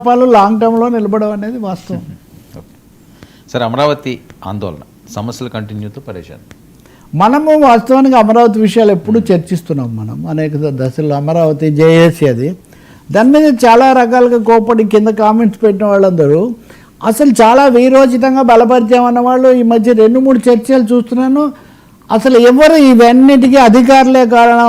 Long టర్మ్లో నిలబడడం అనేది వాస్తవం. సరే, అమరావతి ఆందోళన సమస్యలు కంటిన్యూతో పరేషాన్. మనము వాస్తవానికి అమరావతి విషయాలు ఎప్పుడు చర్చిస్తున్నాం. మనం అనేక దశలు అమరావతి జేఏసీ అది దాని మీద చాలా రకాలుగా కోపడి కింద కామెంట్స్ పెట్టిన వాళ్ళందరూ అసలు చాలా వీరోచితంగా బలపరిచామన్న వాళ్ళు ఈ మధ్య 2-3 చర్చలు చూస్తున్నాను. అసలు ఎవరు ఇవన్నిటికీ అధికారులే కారణం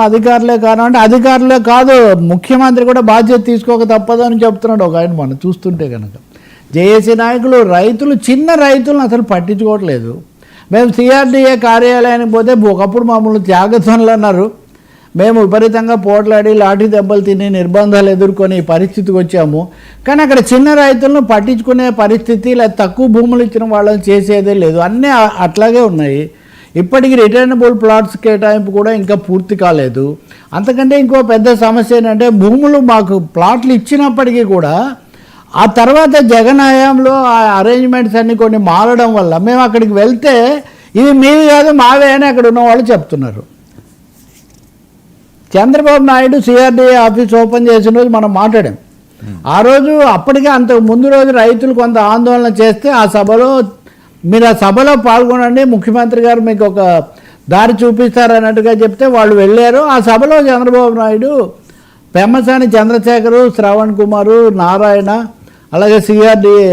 అంటే అధికారులే కాదు, ముఖ్యమంత్రి కూడా బాధ్యత తీసుకోక తప్పదు అని చెప్తున్నాడు ఒక ఆయన. మనం చూస్తుంటే కనుక జేఏసీ నాయకులు రైతులు, చిన్న రైతులను అసలు పట్టించుకోవట్లేదు. మేము సిఆర్డీఏ కార్యాలయానికి పోతే ఒకప్పుడు మమ్మల్ని త్యాగధ్వనులు అన్నారు. మేము విపరీతంగా పోట్లాడి లాఠీ దెబ్బలు తిని నిర్బంధాలు ఎదుర్కొని ఈ పరిస్థితికి వచ్చాము. కానీ అక్కడ చిన్న రైతులను పట్టించుకునే పరిస్థితి లేదా తక్కువ భూములు ఇచ్చిన వాళ్ళని చేసేదే లేదు. అన్నీ అట్లాగే ఉన్నాయి. ఇప్పటికీ రిటర్నబుల్ ప్లాట్స్ కేటాయింపు కూడా ఇంకా పూర్తి కాలేదు. అంతకంటే ఇంకో పెద్ద సమస్య ఏంటంటే భూములు మాకు ప్లాట్లు ఇచ్చినప్పటికీ కూడా ఆ తర్వాత జగన్ హయాంలో ఆ అరేంజ్మెంట్స్ అన్నీ కొన్ని మారడం వల్ల మేము అక్కడికి వెళ్తే ఇవి మీవి కాదు మావే అని అక్కడ ఉన్న వాళ్ళు చెప్తున్నారు. Chandrababu Naidu CRDA office open చేసిన రోజు మనం మాట్లాడాం. ఆ రోజు అప్పటికే అంతకు ముందు రోజు రైతులు కొంత ఆందోళన చేస్తే ఆ సభలో మీరు ఆ సభలో పాల్గొనండి, ముఖ్యమంత్రి గారు మీకు ఒక దారి చూపిస్తారన్నట్టుగా చెప్తే వాళ్ళు వెళ్ళారు. ఆ సభలో చంద్రబాబు నాయుడు, పెమ్మసాని చంద్రశేఖరు, శ్రవణ్ కుమారు, నారాయణ, అలాగే సిఆర్డీఏ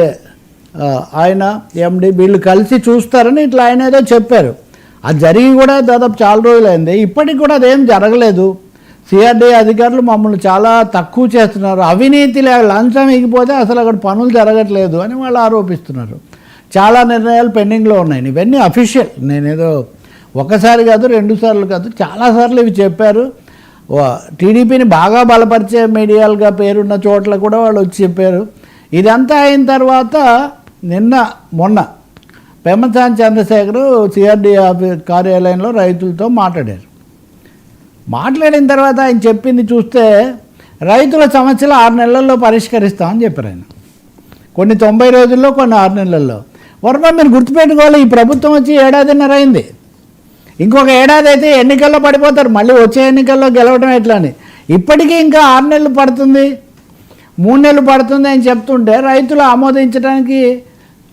ఆయన ఎండి వీళ్ళు కలిసి చూస్తారని ఇట్లా ఆయన ఏదో చెప్పారు. అది జరిగి కూడా దాదాపు చాలా రోజులైంది. ఇప్పటికి కూడా అదేం జరగలేదు. సిఆర్డీఏ అధికారులు మమ్మల్ని చాలా తక్కువ చేస్తున్నారు, అవినీతి లంచం ఎగిపోతే అసలు అక్కడ పనులు జరగట్లేదు అని వాళ్ళు ఆరోపిస్తున్నారు. చాలా నిర్ణయాలు పెండింగ్లో ఉన్నాయి. ఇవన్నీ అఫీషియల్, నేనేదో ఒకసారి కాదు 2 సార్లు కాదు చాలాసార్లు ఇవి చెప్పారు. టీడీపీని బాగా బలపరిచే మీడియాలుగా పేరున్న చోట్ల కూడా వాళ్ళు వచ్చి చెప్పారు. ఇదంతా అయిన తర్వాత మొన్న పెమ్మసాని చంద్రశేఖరు సిఆర్డీఏ కార్యాలయంలో రైతులతో మాట్లాడిన తర్వాత ఆయన చెప్పింది చూస్తే రైతుల సమస్యలు 6 నెలల్లో పరిష్కరిస్తామని చెప్పారు ఆయన. కొన్ని 90 రోజుల్లో, కొన్ని 6 నెలల్లో. వర్మ మీరు గుర్తుపెట్టుకోవాలి, ఈ ప్రభుత్వం వచ్చి 1.5 ఏడాదిన్నర అయింది. ఇంకొక ఏడాది అయితే ఎన్నికల్లో పడిపోతారు, మళ్ళీ వచ్చే ఎన్నికల్లో గెలవడం ఎట్లా అని. ఇప్పటికీ ఇంకా 6 నెలలు పడుతుంది, 3 నెలలు పడుతుంది అని చెప్తుంటే రైతులు ఆమోదించడానికి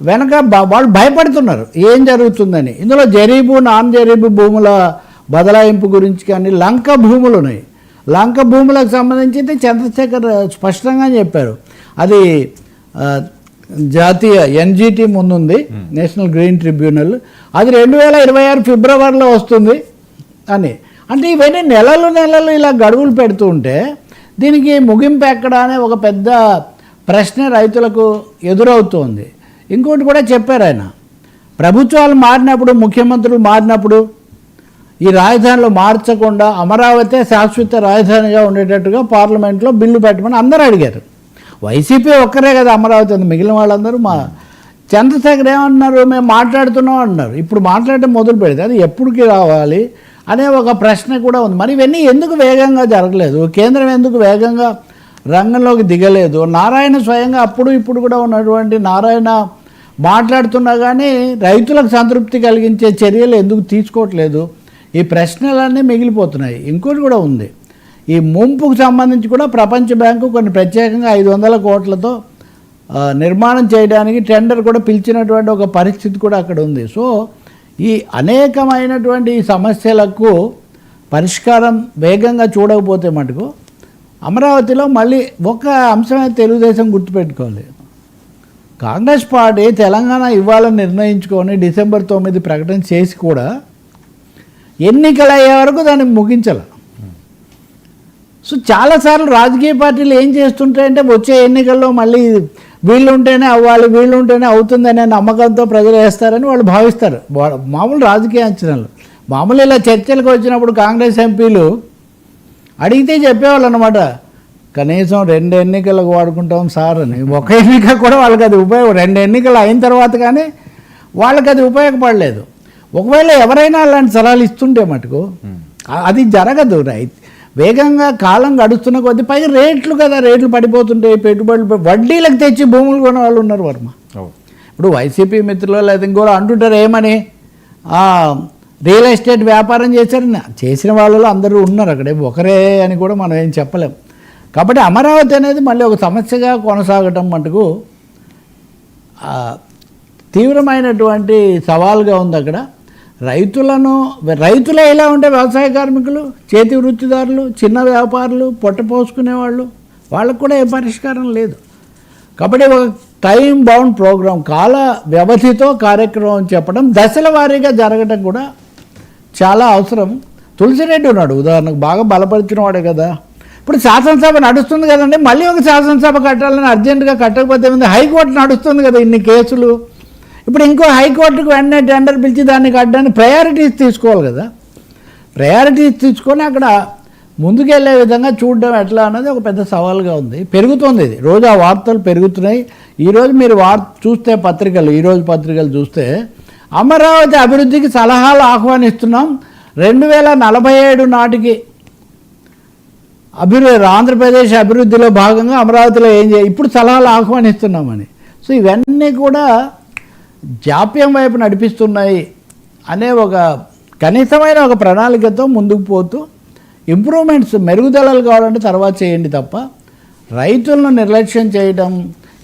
వెనక వాళ్ళు భయపడుతున్నారు ఏం జరుగుతుందని. ఇందులో జరీబు, నాన్ జరీబు భూముల బదలాయింపు గురించి కానీ లంక భూములు ఉన్నాయి. లంక భూములకు సంబంధించి చంద్రశేఖర్ స్పష్టంగా చెప్పారు. అది జాతీయ ఎన్జిటి ముందుంది, నేషనల్ గ్రీన్ ట్రిబ్యునల్, అది 2026 ఫిబ్రవరిలో వస్తుంది అని. అంటే ఇవన్నీ నెలలు ఇలా గడువులు పెడుతూ ఉంటే దీనికి ముగింపు ఎక్కడ అనే ఒక పెద్ద ప్రశ్న రైతులకు ఎదురవుతోంది. ఇంకోటి కూడా చెప్పారు ఆయన, ప్రభుత్వాలు మారినప్పుడు, ముఖ్యమంత్రులు మారినప్పుడు ఈ రాజధానిలో మార్చకుండా అమరావతి శాశ్వత రాజధానిగా ఉండేటట్టుగా పార్లమెంట్లో బిల్లు పెట్టమని అందరూ అడిగారు. వైసీపీ ఒక్కరే కదా అమరావతి ఉంది, మిగిలిన వాళ్ళందరూ చంద్రశేఖర్ ఏమన్నారు, మేము మాట్లాడుతున్నాం అన్నారు. ఇప్పుడు మాట్లాడటం మొదలు పెడితే అది ఎప్పటికి రావాలి అనే ఒక ప్రశ్న కూడా ఉంది. మరి ఇవన్నీ ఎందుకు వేగంగా జరగలేదు, కేంద్రం ఎందుకు వేగంగా రంగంలోకి దిగలేదు? నారాయణ స్వయంగా అప్పుడు ఇప్పుడు కూడా ఉన్నటువంటి నారాయణ మాట్లాడుతున్నా కానీ రైతులకు సంతృప్తి కలిగించే చర్యలు ఎందుకు తీసుకోవట్లేదు? ఈ ప్రశ్నలన్నీ మిగిలిపోతున్నాయి. ఇంకోటి కూడా ఉంది, ఈ ముంపుకు సంబంధించి కూడా ప్రపంచ బ్యాంకు కొన్ని ప్రత్యేకంగా 500 కోట్లతో నిర్మాణం చేయడానికి టెండర్ కూడా పిలిచినటువంటి ఒక పరిస్థితి కూడా అక్కడ ఉంది. సో ఈ అనేకమైనటువంటి సమస్యలకు పరిష్కారం వేగంగా చూడకపోతే మటుకు అమరావతిలో మళ్ళీ ఒక అంశమే తెలుగుదేశం గుర్తుపెట్టుకోవాలి. కాంగ్రెస్ పార్టీ తెలంగాణ ఇవ్వాలని నిర్ణయించుకొని డిసెంబర్ 9 ప్రకటన చేసి కూడా ఎన్నికలు అయ్యే వరకు దాన్ని ముగించాలి. సో చాలాసార్లు రాజకీయ పార్టీలు ఏం చేస్తుంటాయంటే వచ్చే ఎన్నికల్లో మళ్ళీ వీళ్ళు ఉంటేనే అవ్వాలి, వీళ్ళు ఉంటేనే అవుతుందనే నమ్మకంతో ప్రజలు వేస్తారని వాళ్ళు భావిస్తారు. మామూలు రాజకీయ అంచనాలు. మామూలు ఇలా చర్చలకు వచ్చినప్పుడు కాంగ్రెస్ ఎంపీలు అడిగితే చెప్పేవాళ్ళు అన్నమాట, కనీసం 2 ఎన్నికలకు వాడుకుంటాం సార్ అని. ఒక ఎన్నిక కూడా వాళ్ళకి అది 2 ఎన్నికలు అయిన తర్వాత కానీ వాళ్ళకి అది ఉపయోగపడలేదు. ఒకవేళ ఎవరైనా అలాంటి సలహాలు ఇస్తుంటే మటుకు అది జరగదు. వేగంగా కాలం గడుస్తున్న కొద్దీ పైగా రేట్లు కదా, రేట్లు పడిపోతుంటాయి, పెట్టుబడులు వడ్డీలకు తెచ్చి భూములు కొనే వాళ్ళు ఉన్నారు వర్మ. ఇప్పుడు వైసీపీ మిత్రులు లేదా ఇంకోళ్ళు అంటుంటారు ఏమని, రియల్ ఎస్టేట్ వ్యాపారం చేసిన వాళ్ళలో అందరూ ఉన్నారు అక్కడే, ఒకరే అని కూడా మనం ఏం చెప్పలేం. కాబట్టి అమరావతి అనేది మళ్ళీ ఒక సమస్యగా కొనసాగటం మటుకు తీవ్రమైనటువంటి సవాల్గా ఉంది అక్కడ. రైతులే ఇలా ఉంటే వ్యవసాయ కార్మికులు, చేతి వృత్తిదారులు, చిన్న వ్యాపారులు, పొట్ట పోసుకునేవాళ్ళు, వాళ్ళకు కూడా ఏ పరిష్కారం లేదు. కాబట్టి ఒక టైం బౌండ్ ప్రోగ్రాం, కాల వ్యవధితో కార్యక్రమం చెప్పడం, దశల వారీగా జరగటం కూడా చాలా అవసరం. తులసిరెడ్డి ఉన్నాడు ఉదాహరణకు, బాగా బలపరిచిన వాడే కదా. ఇప్పుడు శాసనసభ నడుస్తుంది కదండి, మళ్ళీ ఒక శాసనసభ కట్టాలని అర్జెంటుగా కట్టకపోతే ఉంది. హైకోర్టు నడుస్తుంది కదా ఇన్ని కేసులు. ఇప్పుడు ఇంకో హైకోర్టుకు వెంటనే టెండర్ పిలిచి దాన్ని కట్టడానికి ప్రయారిటీస్ తీసుకోవాలి కదా. ప్రయారిటీస్ తీసుకొని అక్కడ ముందుకెళ్ళే విధంగా చూడడం ఎట్లా అన్నది ఒక పెద్ద సవాల్గా ఉంది. పెరుగుతుంది ఇది, రోజు ఆ వార్తలు పెరుగుతున్నాయి. ఈరోజు మీరు చూస్తే ఈరోజు పత్రికలు చూస్తే అమరావతి అభివృద్ధికి సలహాలు ఆహ్వానిస్తున్నాం, 2047 నాటికి ఆంధ్రప్రదేశ్ అభివృద్ధిలో భాగంగా అమరావతిలో ఏం ఇప్పుడు సలహాలు ఆహ్వానిస్తున్నామని. సో ఇవన్నీ కూడా జాప్యం వైపు నడిపిస్తున్నాయి అనే ఒక కనీసమైన ఒక ప్రణాళికతో ముందుకు పోతూ ఇంప్రూవ్మెంట్స్, మెరుగుదలలు కావాలంటే తర్వాత చేయండి తప్ప రైతులను నిర్లక్ష్యం చేయడం.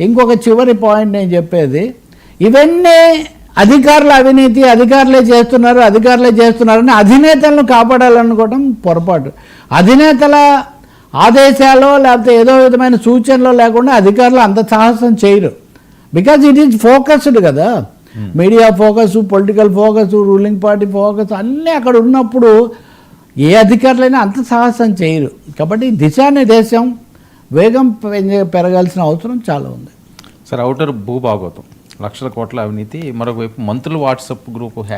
ఇంకొక చివరి పాయింట్ నేను చెప్పేది, ఇవన్నీ అధికారుల అవినీతి, అధికారులే చేస్తున్నారని అధినేతలను కాపాడాలనుకోవడం పొరపాటు. అధినేతల ఆదేశాలు లేకపోతే ఏదో విధమైన సూచనలు లేకుండా అధికారులు అంత సాహసం చేయరు. బికాజ్ ఇట్ ఈజ్ ఫోకస్డ్ కదా, media focus, political focus, ruling party focus అన్నీ అక్కడ ఉన్నప్పుడు ఏ అధికారులైనా అంత సాహసం చేయరు. కాబట్టి దిశానిర్దేశం, వేగం పెరగాల్సిన అవసరం చాలా ఉంది. సార్, ఔటర్ భూభాగవతం, లక్షల కోట్ల అవినీతి, మరొక వైపు మంత్రులు వాట్సాప్ గ్రూప్ హ్యాక్